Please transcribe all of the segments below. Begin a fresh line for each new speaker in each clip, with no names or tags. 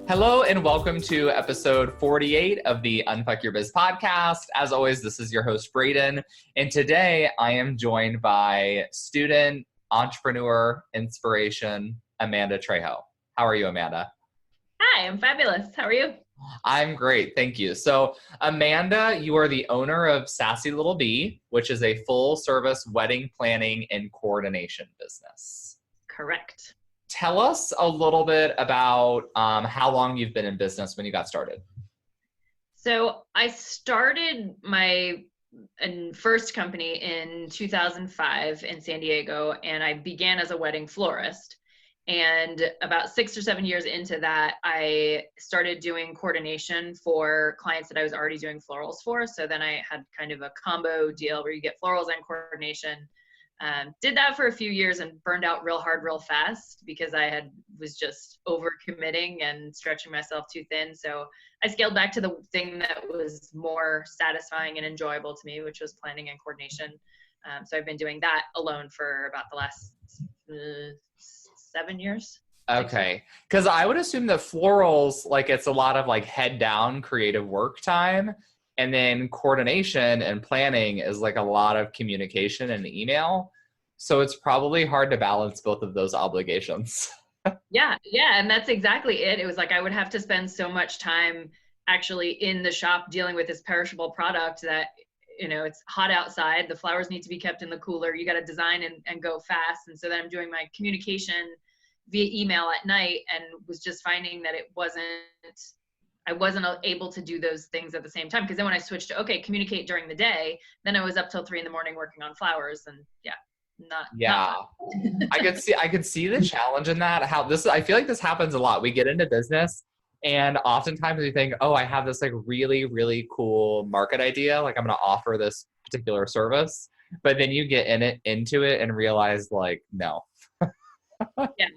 Hello and welcome to episode 48 of the Unfuck Your Biz podcast. As always, this is your host, Braden. And today I am joined by student, entrepreneur, inspiration, Amanda Trejo. How are you, Amanda?
Hi, I'm fabulous. How are you?
I'm great, thank you. So Amanda, you are the owner of Sassy Little Bee, which is a full service wedding planning and coordination business.
Correct.
Tell us a little bit about how long you've been in business when you got started.
So I started my first company in 2005 in San Diego, and I began as a wedding florist. And about 6 or 7 years into that, I started doing coordination for clients that I was already doing florals for. So then I had kind of a combo deal where you get florals and coordination. Did that for a few years and burned out real hard, real fast because I was just overcommitting and stretching myself too thin. So I scaled back to the thing that was more satisfying and enjoyable to me, which was planning and coordination. So I've been doing that alone for about the last 7 years.
Okay. Because I would assume that florals, like it's a lot of like head down creative work time. And then coordination and planning is like a lot of communication and email. So it's probably hard to balance both of those obligations.
Yeah. And that's exactly it. It was like I would have to spend so much time actually in the shop dealing with this perishable product that, you know, it's hot outside. The flowers need to be kept in the cooler. You got to design and go fast. And so then I'm doing my communication via email at night and was just finding that I wasn't able to do those things at the same time. Because then when I switched to, okay, communicate during the day, then I was up till 3 a.m. working on flowers and not
I could see the challenge in that. I feel like this happens a lot. We get into business and oftentimes we think, oh, I have this like really, really cool market idea. Like I'm going to offer this particular service, but then you get into it and realize like, no.
Yeah.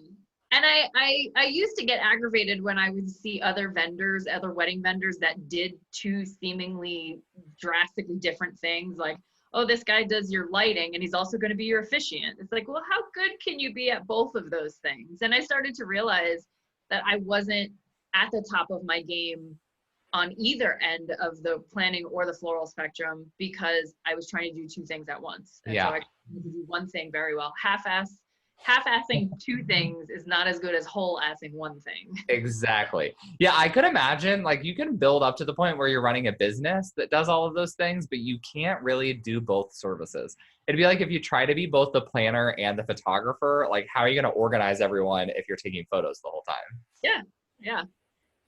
And I used to get aggravated when I would see other wedding vendors that did two seemingly drastically different things. Like, oh, this guy does your lighting and he's also going to be your officiant. It's like, well, how good can you be at both of those things? And I started to realize that I wasn't at the top of my game on either end of the planning or the floral spectrum because I was trying to do two things at once. And so I could do one thing very well. Half-assing two things is not as good as whole-assing one thing.
Exactly. Yeah, I could imagine like you can build up to the point where you're running a business that does all of those things, but you can't really do both services. It'd be like if you try to be both the planner and the photographer, like how are you going to organize everyone if you're taking photos the whole time?
Yeah.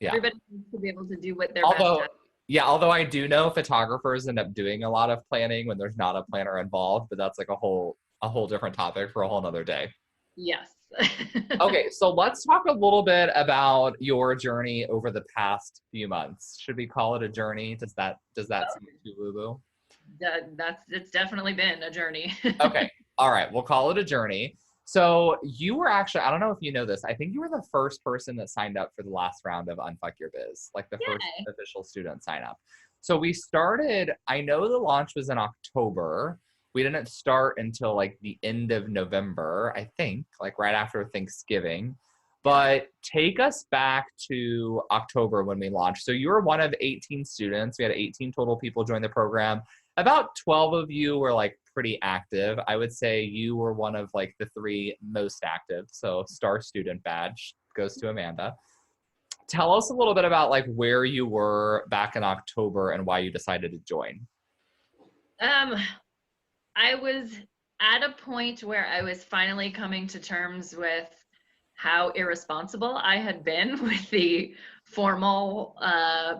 Everybody needs to be able to do what they're best at.
Yeah, although I do know photographers end up doing a lot of planning when there's not a planner involved, but that's like a whole different topic for a whole nother day.
Yes.
Okay, so let's talk a little bit about your journey over the past few months. Should we call it a journey? Does that seem too woo-woo?
It's definitely been a journey.
Okay. All right. We'll call it a journey. So you were actually, I don't know if you know this, I think you were the first person that signed up for the last round of Unfuck Your Biz, like the first official student sign up. So we started, I know the launch was in October. We didn't start until like the end of November, I think, like right after Thanksgiving. But take us back to October when we launched. So you were one of 18 students. We had 18 total people join the program. About 12 of you were like pretty active. I would say you were one of like the 3 most active. So star student badge goes to Amanda. Tell us a little bit about like where you were back in October and why you decided to join.
I was at a point where I was finally coming to terms with how irresponsible I had been with the formal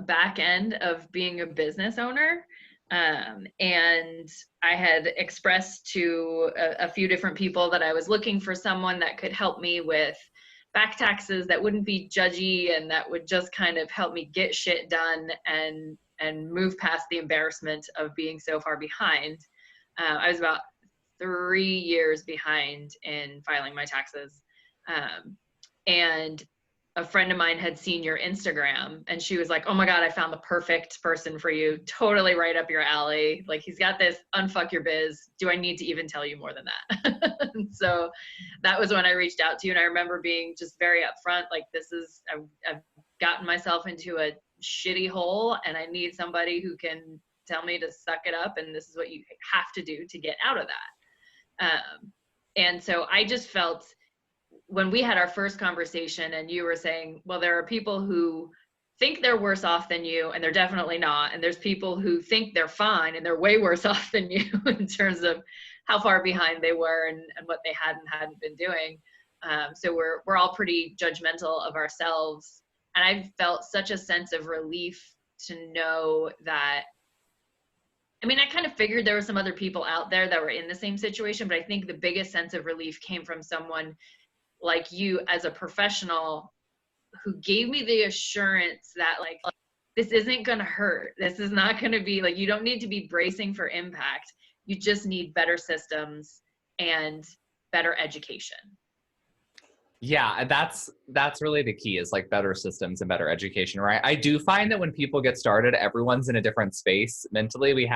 back end of being a business owner. And I had expressed to a few different people that I was looking for someone that could help me with back taxes that wouldn't be judgy and that would just kind of help me get shit done and move past the embarrassment of being so far behind. I was about 3 years behind in filing my taxes. And a friend of mine had seen your Instagram and she was like, oh my God, I found the perfect person for you. Totally right up your alley. Like he's got this Unfuck Your Biz. Do I need to even tell you more than that? So that was when I reached out to you. And I remember being just very upfront, like I've gotten myself into a shitty hole and I need somebody who can tell me to suck it up and this is what you have to do to get out of that. And so I just felt when we had our first conversation and you were saying, well, there are people who think they're worse off than you and they're definitely not. And there's people who think they're fine and they're way worse off than you in terms of how far behind they were and what they hadn't been doing. So we're all pretty judgmental of ourselves. And I felt such a sense of relief to know that, I mean, I kind of figured there were some other people out there that were in the same situation, but I think the biggest sense of relief came from someone like you as a professional who gave me the assurance that like, this isn't going to hurt. This is not going to be like, you don't need to be bracing for impact. You just need better systems and better education.
Yeah, that's really the key is like better systems and better education, right? I do find that when people get started, everyone's in a different space mentally.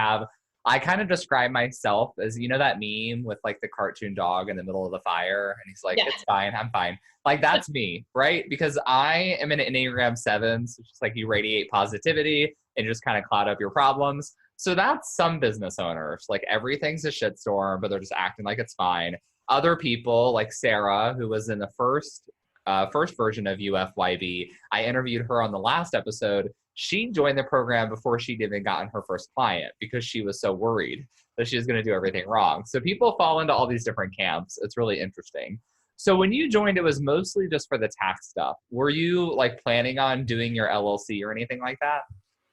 I kind of describe myself as, you know, that meme with like the cartoon dog in the middle of the fire and he's like, yeah, it's fine, I'm fine. Like that's me, right? Because I am an Enneagram 7, so just like you radiate positivity and just kind of cloud up your problems. So that's some business owners, like everything's a shitstorm, but they're just acting like it's fine. Other people like Sarah, who was in the first version of UFYB, I interviewed her on the last episode. She joined the program before she'd even gotten her first client because she was so worried that she was going to do everything wrong. So people fall into all these different camps. It's really interesting. So when you joined, it was mostly just for the tax stuff. Were you like planning on doing your LLC or anything like that?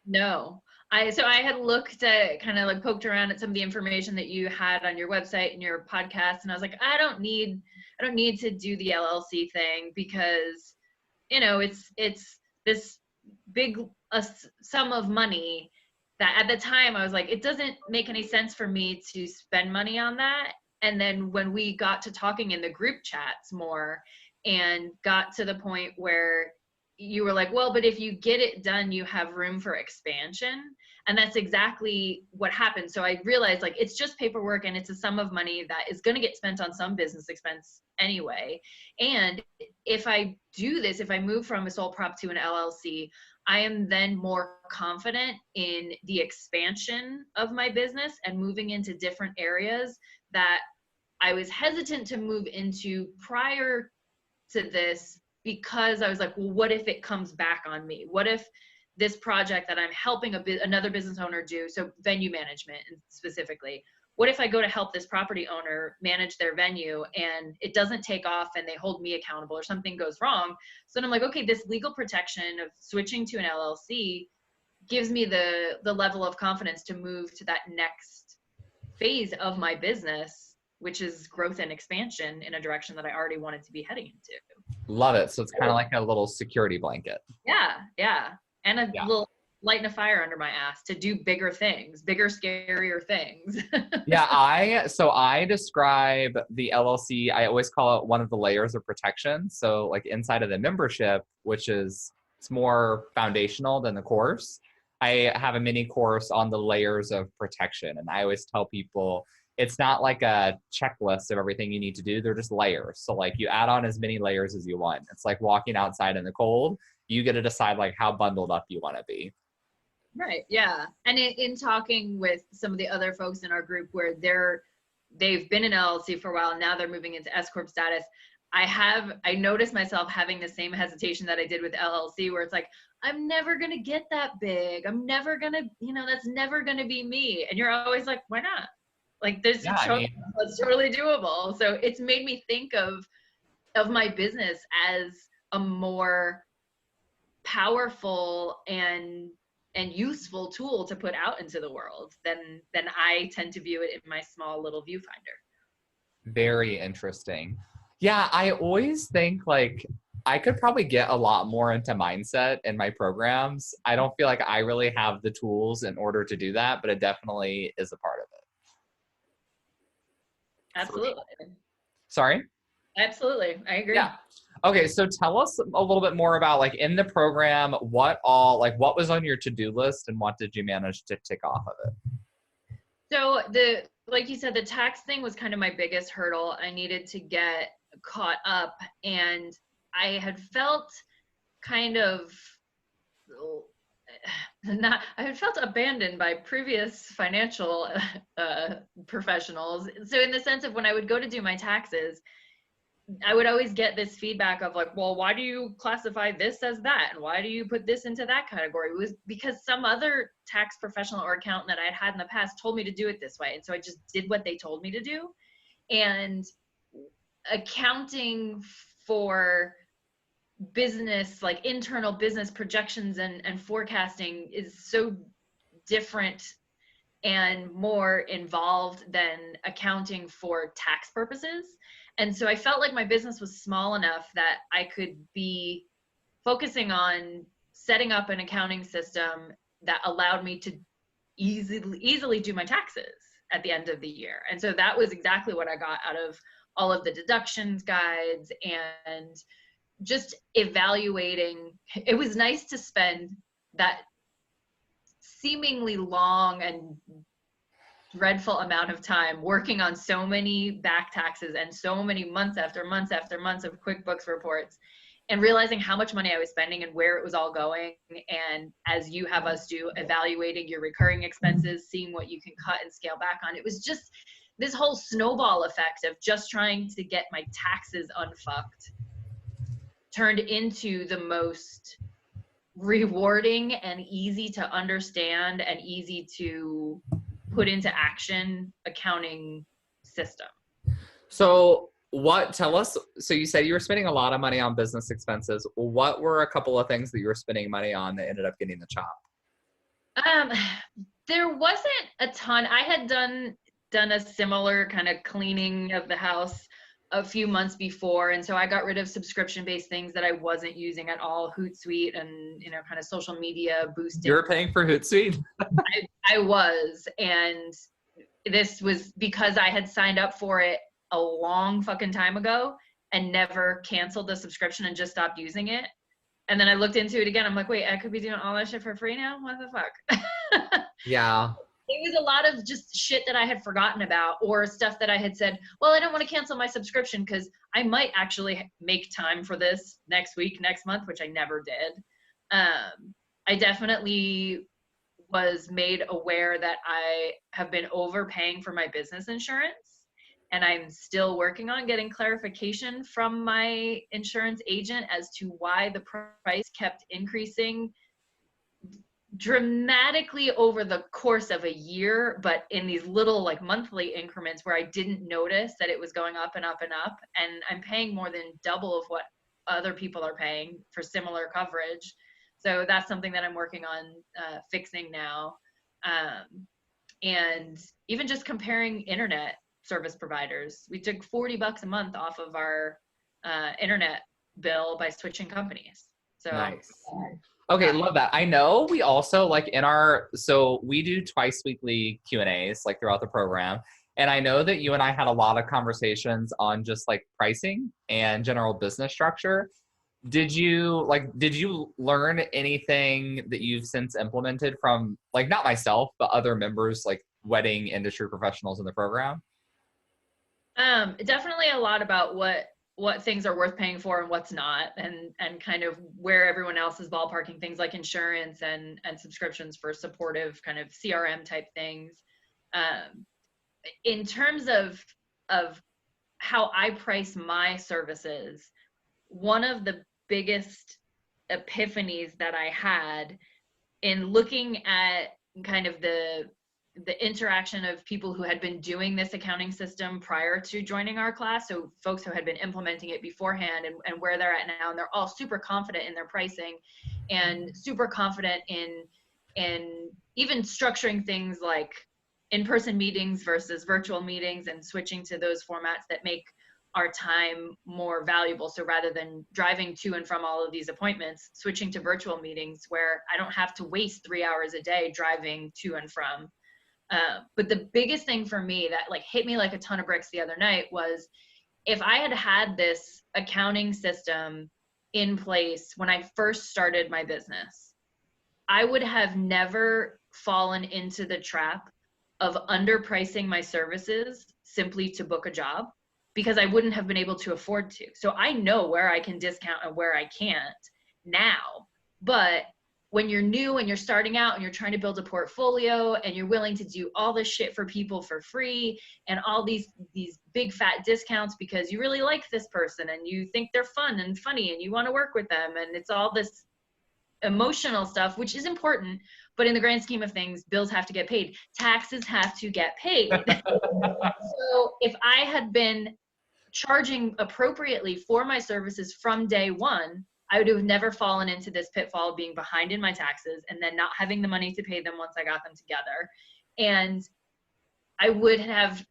No. So I had looked at kind of like poked around at some of the information that you had on your website and your podcast. And I was like, I don't need to do the LLC thing because, you know, it's this big sum of money that at the time I was like, it doesn't make any sense for me to spend money on that. And then when we got to talking in the group chats more and got to the point where you were like, well, but if you get it done, you have room for expansion. And that's exactly what happened. So I realized like, it's just paperwork and it's a sum of money that is going to get spent on some business expense anyway. And if I do this, if I move from a sole prop to an LLC, I am then more confident in the expansion of my business and moving into different areas that I was hesitant to move into prior to this because I was like, well, what if it comes back on me? What if this project that I'm helping another business owner do, so venue management specifically, what if I go to help this property owner manage their venue and it doesn't take off and they hold me accountable or something goes wrong? So then I'm like, okay, this legal protection of switching to an LLC gives me the level of confidence to move to that next phase of my business, which is growth and expansion in a direction that I already wanted to be heading into.
Love it. So it's kind of like a little security blanket.
Yeah. And a little lighting a fire under my ass to do bigger things, bigger, scarier things.
Yeah, I describe the LLC, I always call it one of the layers of protection. So like inside of the membership, which is, it's more foundational than the course, I have a mini course on the layers of protection. And I always tell people, it's not like a checklist of everything you need to do. They're just layers. So like you add on as many layers as you want. It's like walking outside in the cold. You get to decide like how bundled up you want to be.
Right. Yeah. And in talking with some of the other folks in our group where they've been in LLC for a while, now they're moving into S Corp status. I noticed myself having the same hesitation that I did with LLC, where it's like, I'm never going to get that big. I'm never going to, that's never going to be me. And you're always like, why not? Like it's totally doable. So it's made me think of my business as a more powerful and useful tool to put out into the world than I tend to view it in my small little viewfinder.
Very interesting. Yeah, I always think like I could probably get a lot more into mindset in my programs. I don't feel like I really have the tools in order to do that, but it definitely is a part of it.
Absolutely.
Sorry?
Absolutely. I agree.
Yeah. Okay, so tell us a little bit more about like in the program, what was on your to-do list and what did you manage to tick off of it?
So like you said, the tax thing was kind of my biggest hurdle. I needed to get caught up and I had felt kind of I felt abandoned by previous financial professionals. So in the sense of when I would go to do my taxes, I would always get this feedback of like, well, why do you classify this as that? And why do you put this into that category? It was because some other tax professional or accountant that I'd had in the past told me to do it this way. And so I just did what they told me to do. And accounting for business, like internal business projections and forecasting is so different and more involved than accounting for tax purposes. And so I felt like my business was small enough that I could be focusing on setting up an accounting system that allowed me to easily do my taxes at the end of the year. And so that was exactly what I got out of all of the deductions guides and just evaluating. It was nice to spend that seemingly long and dreadful amount of time working on so many back taxes and so many months after months after months of QuickBooks reports, and realizing how much money I was spending and where it was all going. And as you have us do, evaluating your recurring expenses, seeing what you can cut and scale back on. It was just this whole snowball effect of just trying to get my taxes unfucked turned into the most rewarding and easy to understand and easy to put into action accounting system.
So tell us, so you said you were spending a lot of money on business expenses. What were a couple of things that you were spending money on that ended up getting the chop?
There wasn't a ton. I had done a similar kind of cleaning of the house a few months before. And so I got rid of subscription-based things that I wasn't using at all, Hootsuite and, kind of social media boosting.
You're paying for Hootsuite?
I was. And this was because I had signed up for it a long fucking time ago and never canceled the subscription and just stopped using it. And then I looked into it again. I'm like, wait, I could be doing all that shit for free now? What the fuck?
Yeah.
It was a lot of just shit that I had forgotten about, or stuff that I had said, well, I don't want to cancel my subscription because I might actually make time for this next week, next month, which I never did. I definitely was made aware that I have been overpaying for my business insurance, and I'm still working on getting clarification from my insurance agent as to why the price kept increasing dramatically over the course of a year, but in these little like monthly increments where I didn't notice that it was going up and up and up. And I'm paying more than double of what other people are paying for similar coverage. So that's something that I'm working on fixing now. And even just comparing internet service providers, we took $40 a month off of our internet bill by switching companies. So
nice. Okay, love that. I know we also so we do twice weekly Q&As like throughout the program. And I know that you and I had a lot of conversations on just like pricing and general business structure. Did you learn anything that you've since implemented from like, not myself, but other members, like wedding industry professionals in the program?
Definitely a lot about what things are worth paying for and what's not, and kind of where everyone else is ballparking things like insurance and subscriptions for supportive kind of CRM type things. In terms of how I price my services, one of the biggest epiphanies that I had in looking at kind of the interaction of people who had been doing this accounting system prior to joining our class, so folks who had been implementing it beforehand, and where they're at now, and they're all super confident in their pricing and super confident in even structuring things like in-person meetings versus virtual meetings and switching to those formats that make our time more valuable. So rather than driving to and from all of these appointments, switching to virtual meetings where I don't have to waste 3 hours a day driving to and from. But the biggest thing for me that like hit me like a ton of bricks the other night was, if I had had this accounting system in place when I first started my business, I would have never fallen into the trap of underpricing my services simply to book a job, because I wouldn't have been able to afford to. So I know where I can discount and where I can't now, but when you're new and you're starting out and you're trying to build a portfolio and you're willing to do all this shit for people for free and all these big fat discounts because you really like this person and you think they're fun and funny and you want to work with them, and it's all this emotional stuff, which is important, but in the grand scheme of things, bills have to get paid, taxes have to get paid. So if I had been charging appropriately for my services from day one, I would have never fallen into this pitfall of being behind in my taxes and then not having the money to pay them once I got them together. And I would have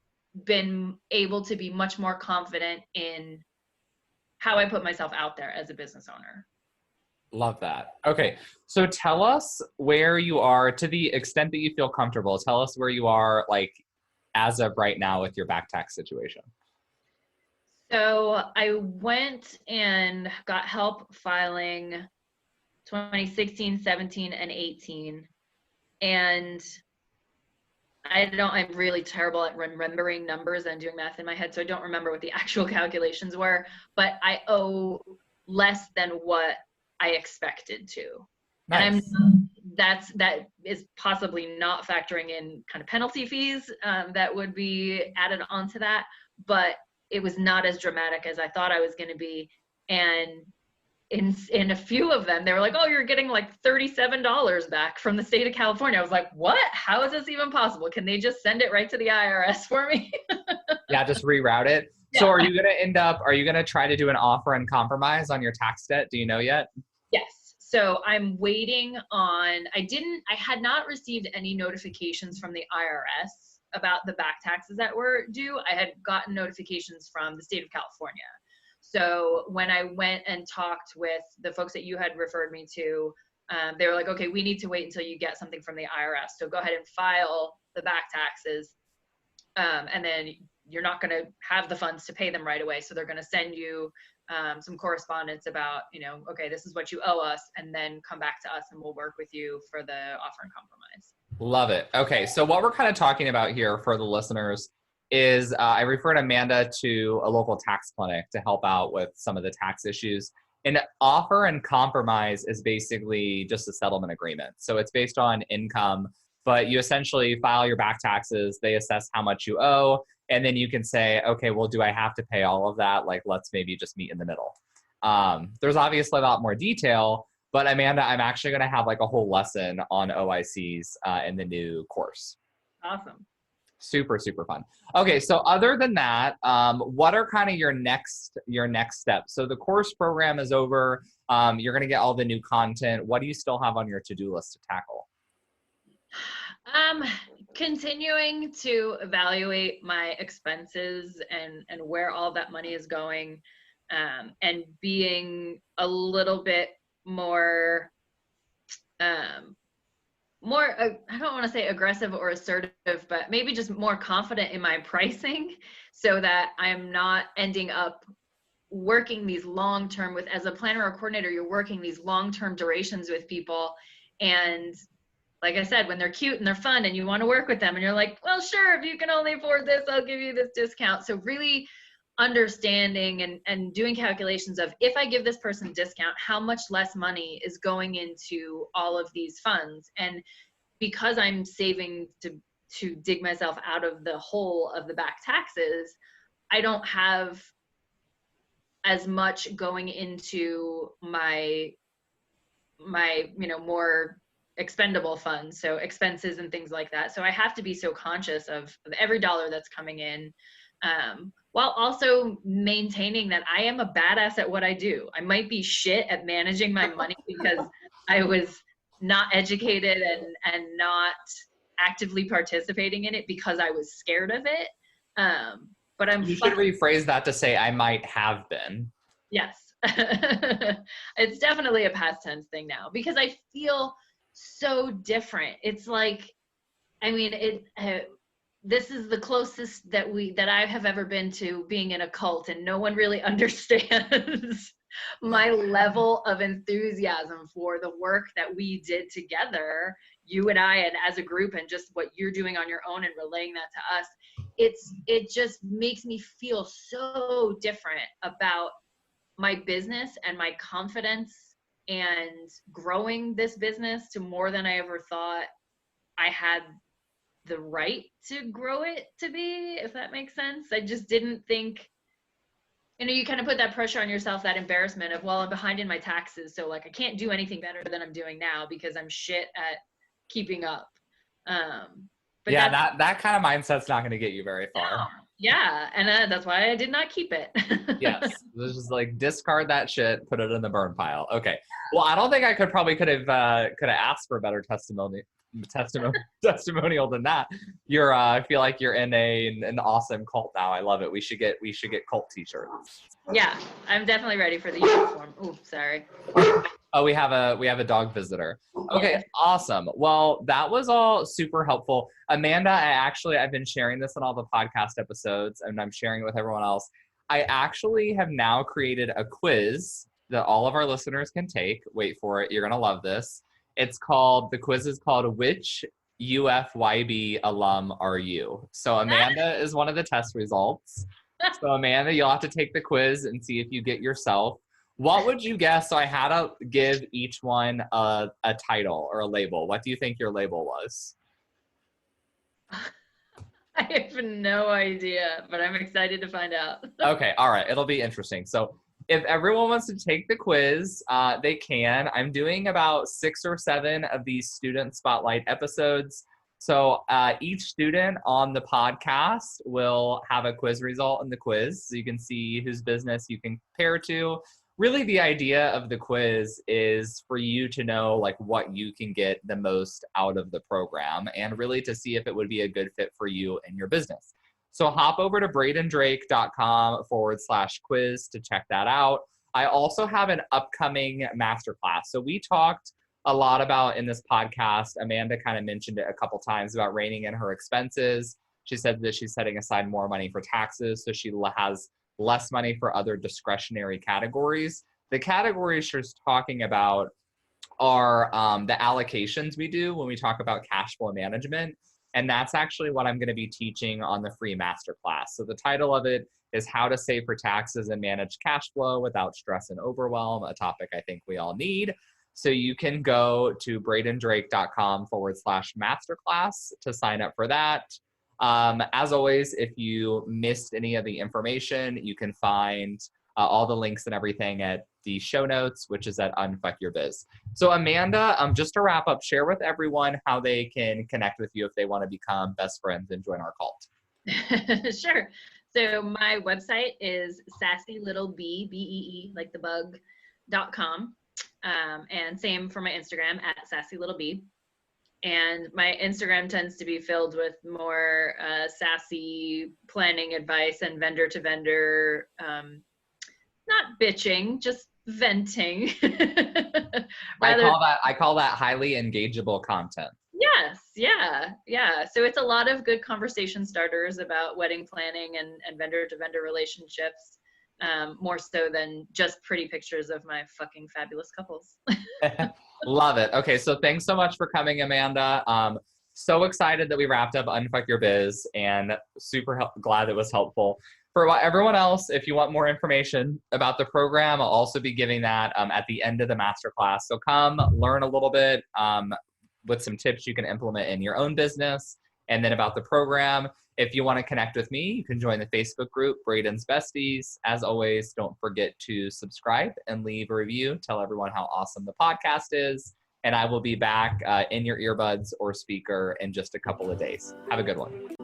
been able to be much more confident in how I put myself out there as a business owner.
Love that. Okay. So tell us where you are, to the extent that you feel comfortable. Tell us where you are, like, as of right now with your back tax situation.
So I went and got help filing 2016, 17, and 18. And I'm really terrible at remembering numbers and doing math in my head, so I don't remember what the actual calculations were, but I owe less than what I expected to.
Nice.
And that is possibly not factoring in kind of penalty fees that would be added onto that, but it was not as dramatic as I thought I was going to be. And in a few of them, they were like, oh, you're getting like $37 back from the state of California. I was like, what? How is this even possible? Can they just send it right to the IRS for me?
Yeah, just reroute it. Yeah. So are you going to try to do an offer and compromise on your tax debt? Do you know yet?
Yes. So I'm waiting on, I had not received any notifications from the IRS about the back taxes that were due. I had gotten notifications from the state of California. So when I went and talked with the folks that you had referred me to, they were like, okay, we need to wait until you get something from the IRS. So go ahead and file the back taxes. And then you're not going to have the funds to pay them right away. So they're going to send you some correspondence about, okay, this is what you owe us, and then come back to us and we'll work with you for the offer and compromise.
Love it. Okay. So what we're kind of talking about here for the listeners is I referred Amanda to a local tax clinic to help out with some of the tax issues. An offer and compromise is basically just a settlement agreement. So it's based on income, but you essentially file your back taxes, they assess how much you owe, and then you can say, okay, well, do I have to pay all of that? Like, let's maybe just meet in the middle. There's obviously a lot more detail, but Amanda, I'm actually going to have like a whole lesson on OICs in the new course.
Awesome.
Super, super fun. Okay, so other than that, what are kind of your next steps? So the course program is over. You're going to get all the new content. What do you still have on your to-do list to tackle?
Continuing to evaluate my expenses and where all that money is going, and being a little bit more, I don't want to say aggressive or assertive, but maybe just more confident in my pricing so that I'm not ending up working these long-term as a planner or coordinator, you're working these long-term durations with people. And like I said, when they're cute and they're fun and you want to work with them and you're like, well, sure, if you can only afford this, I'll give you this discount. So really understanding and doing calculations of, if I give this person a discount, how much less money is going into all of these funds. And because I'm saving to dig myself out of the hole of the back taxes, I don't have as much going into my more expendable funds, so expenses and things like that. So I have to be so conscious of every dollar that's coming in, while also maintaining that I am a badass at what I do. I might be shit at managing my money because I was not educated and not actively participating in it because I was scared of it. But
You should rephrase that to say I might have been.
Yes. It's definitely a past tense thing now because I feel so different. It's like, I mean, this is the closest that I have ever been to being in a cult, and no one really understands my level of enthusiasm for the work that we did together, you and I, and as a group, and just what you're doing on your own and relaying that to us. It just makes me feel so different about my business and my confidence and growing this business to more than I ever thought I had the right to grow it to be, if that makes sense. I just didn't think, you kind of put that pressure on yourself, that embarrassment of, well, I'm behind in my taxes, so like I can't do anything better than I'm doing now because I'm shit at keeping up. But
yeah, that kind of mindset's not going to get you very far.
No. Yeah, and that's why I did not keep it.
Yes, it's just like discard that shit, put it in the burn pile. Okay. Well, I don't think I could have asked for a better testimonial than that. I feel like you're in an awesome cult now. I love it. We should get cult t-shirts.
Yeah, I'm definitely ready for the uniform. Ooh, sorry.
Oh, we have a dog visitor. Okay, yeah. Awesome. Well, that was all super helpful. Amanda, I've been sharing this in all the podcast episodes, and I'm sharing it with everyone else. I actually have now created a quiz that all of our listeners can take. Wait for it. You're going to love this. The quiz is called Which UFYB Alum Are You? So Amanda is one of the test results. So Amanda, you'll have to take the quiz and see if you get yourself. What would you guess? So I had to give each one a title or a label. What do you think your label was?
I have no idea, but I'm excited to find out.
Okay, all right. It'll be interesting. So if everyone wants to take the quiz, they can. I'm doing about 6 or 7 of these student spotlight episodes. So each student on the podcast will have a quiz result in the quiz. So you can see whose business you can compare to. Really, the idea of the quiz is for you to know like what you can get the most out of the program and really to see if it would be a good fit for you and your business. So hop over to bradendrake.com/quiz to check that out. I also have an upcoming masterclass. So we talked a lot about in this podcast, Amanda kind of mentioned it a couple times about reining in her expenses. She said that she's setting aside more money for taxes, so she has less money for other discretionary categories. The categories she's talking about are the allocations we do when we talk about cash flow management. And that's actually what I'm going to be teaching on the free masterclass. So the title of it is How to Save for Taxes and Manage Cash Flow Without Stress and Overwhelm, a topic I think we all need. So you can go to bradendrake.com/masterclass to sign up for that. As always, if you missed any of the information, you can find all the links and everything at the show notes, which is at Unfuck Your Biz. So Amanda, just to wrap up, share with everyone how they can connect with you if they want to become best friends and join our cult.
Sure. So my website is sassylittleb, B-E-E, like the bug.com. And same for my Instagram at sassylittleb. And my Instagram tends to be filled with more sassy planning advice and vendor to vendor, not bitching, just venting.
I call that highly engageable content.
Yes, yeah. So it's a lot of good conversation starters about wedding planning and vendor to vendor relationships, more so than just pretty pictures of my fucking fabulous couples.
Love it. Okay, so thanks so much for coming, Amanda. So excited that we wrapped up Unfuck Your Biz and super glad it was helpful. For everyone else, if you want more information about the program, I'll also be giving that at the end of the masterclass. So come learn a little bit with some tips you can implement in your own business. And then about the program, if you want to connect with me, you can join the Facebook group, Braden's Besties. As always, don't forget to subscribe and leave a review. Tell everyone how awesome the podcast is. And I will be back in your earbuds or speaker in just a couple of days. Have a good one.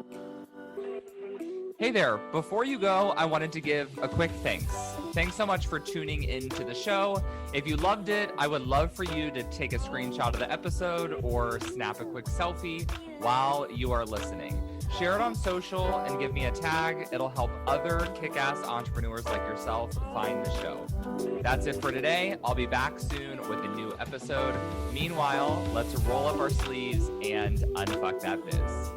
Hey there, before you go, I wanted to give a quick thanks. Thanks so much for tuning into the show. If you loved it, I would love for you to take a screenshot of the episode or snap a quick selfie while you are listening. Share it on social and give me a tag. It'll help other kick-ass entrepreneurs like yourself find the show. That's it for today. I'll be back soon with a new episode. Meanwhile, let's roll up our sleeves and unfuck that biz.